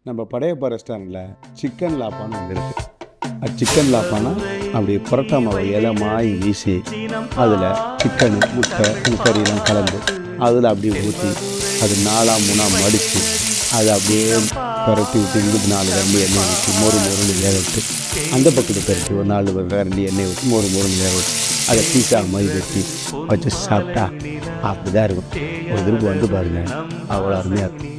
நம்ம படையப்பா ரெஸ்டாரண்ட்டில் சிக்கன் லாப்பான்னு ஒன்று இருக்குது. அது சிக்கன் லாப்பானா அப்படி புரட்டா மாவை இலை மாய் வீசி அதில் சிக்கனு முட்டை கறியெல்லாம் கலந்து அதில் அப்படியே ஊற்றி அது 4-3 மடித்து அதை அப்படியே பரட்டி விட்டு இங்கிட்டு 4 கரண்டி எண்ணெய் ஊற்றி மொறுன்னு வேக விட்டு அந்த பக்கத்து பரட்டி ஒரு 4 கரண்டி எண்ணெய் ஊற்றி மொறுன்னு வேக விட்டு அதை பீஸா மாதிரி வெட்டி வச்சு சாப்பிட்டா அப்படி தான் இருக்கும். ஒரு திருப்பு வந்து பாருங்கள், அவ்வளோ அருமையாக இருக்கும்.